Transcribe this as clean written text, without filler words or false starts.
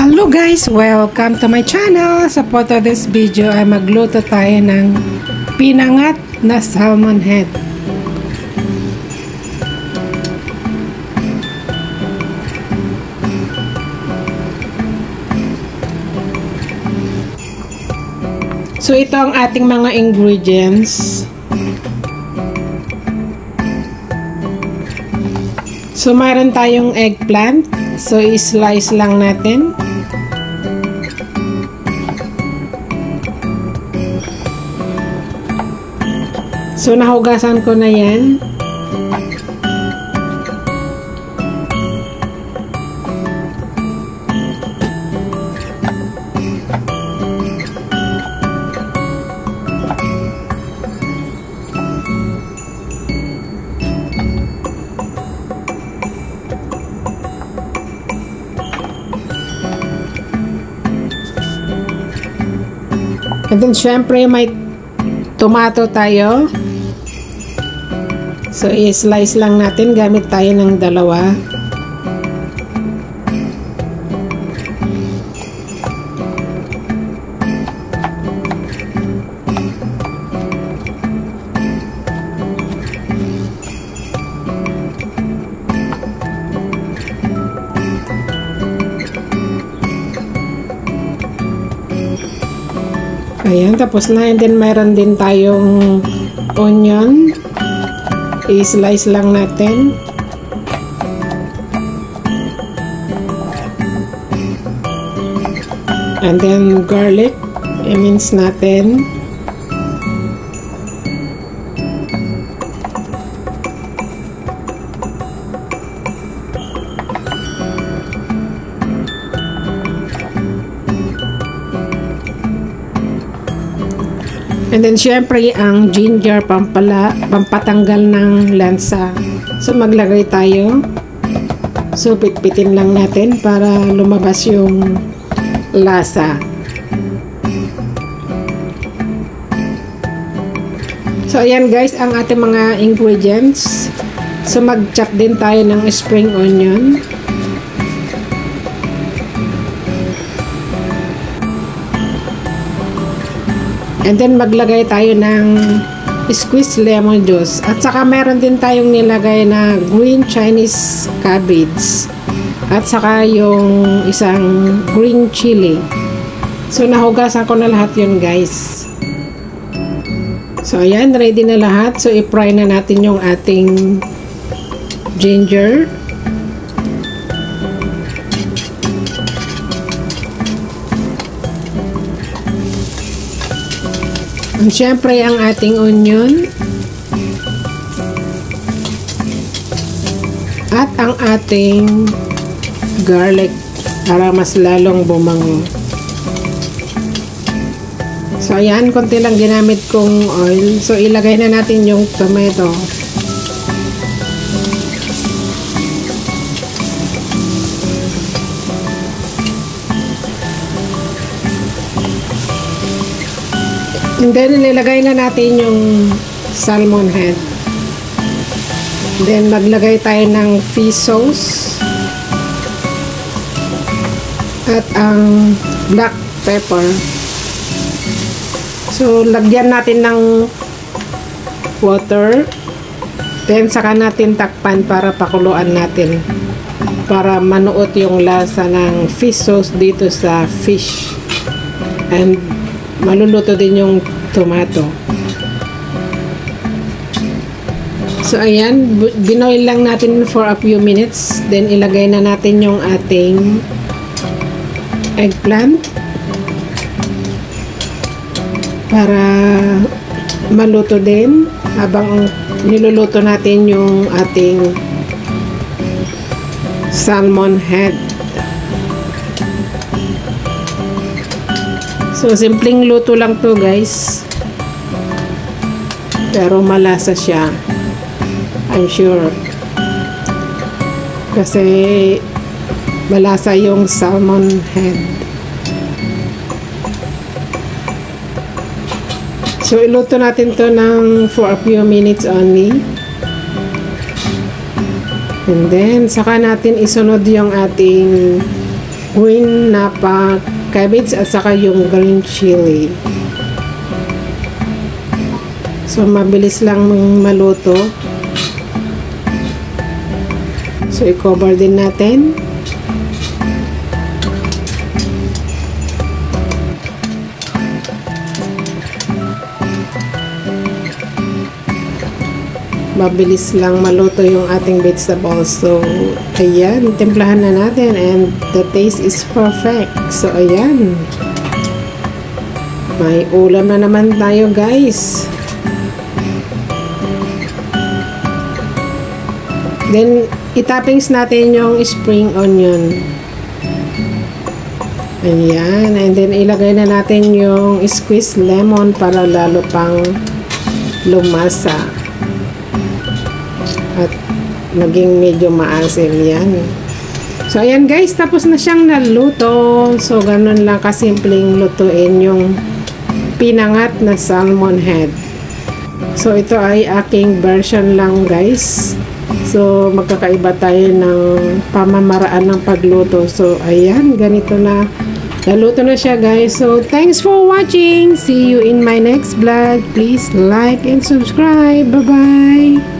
Hello guys! Welcome to my channel! Sa po to this video ay magluto tayo ng pinangat na salmon head. So ito ang ating mga ingredients. So mayroon tayong eggplant. So i-slice lang natin. So nahugasan ko na yan. And then syempre may tomato tayo. So i-slice lang natin, gamit tayo ng dalawa. Ayan, tapos na. And then mayroon din tayong onion. I-slice lang natin. And then garlic, i-mince natin. And then syempre ang ginger, pampatanggal ng lansa. So maglagay tayo. So pitpitin lang natin para lumabas yung lasa. So ayan guys ang ating mga ingredients. So mag-chop din tayo ng spring onion. And then maglagay tayo ng squeezed lemon juice. At saka meron din tayong nilagay na green Chinese cabbage. At saka yung isang green chili. So nahugasan ko na lahat yun guys. So ayan, ready na lahat. So i-fry na natin yung ating ginger. And syempre ang ating onion at ang ating garlic para mas lalong bumango. So ayan, konti lang ginamit kong oil. So ilagay na natin yung tomato. And then, nilagay na natin yung salmon head. Then, maglagay tayo ng fish sauce. At ang black pepper. So, lagyan natin ng water. Then, saka natin takpan para pakuluan natin. Para manuot yung lasa ng fish sauce dito sa fish. And, maluluto din yung tomato. So ayan, binoil lang natin for a few minutes. Then ilagay na natin yung ating eggplant para maluto din habang niluluto natin yung ating salmon head. So, simpleng luto lang to guys. Pero malasa siya. I'm sure. Kasi malasa yung salmon head. So, iluto natin to for a few minutes only. And then, saka natin isunod yung ating green na cabbage at saka yung green chili. So, mabilis lang maluto. So, i-cover din natin. Mabilis lang maluto yung ating vegetables. So, ayan, timplahan na natin and the taste is perfect. So, ayan. May ulam na naman tayo, guys. Then, itoppings natin yung spring onion. Ayan. And then, ilagay na natin yung squeezed lemon para lalo pang lumasa. At maging medyo maasim yan. So, ayan guys, tapos na siyang naluto. So, ganun lang kasimpleng lutuin yung pinangat na salmon head. So, ito ay aking version lang guys. So, magkakaiba tayo ng pamamaraan ng pagluto. So, ayan, ganito na. Naluto na siya guys. So, thanks for watching. See you in my next vlog. Please like and subscribe. Bye-bye.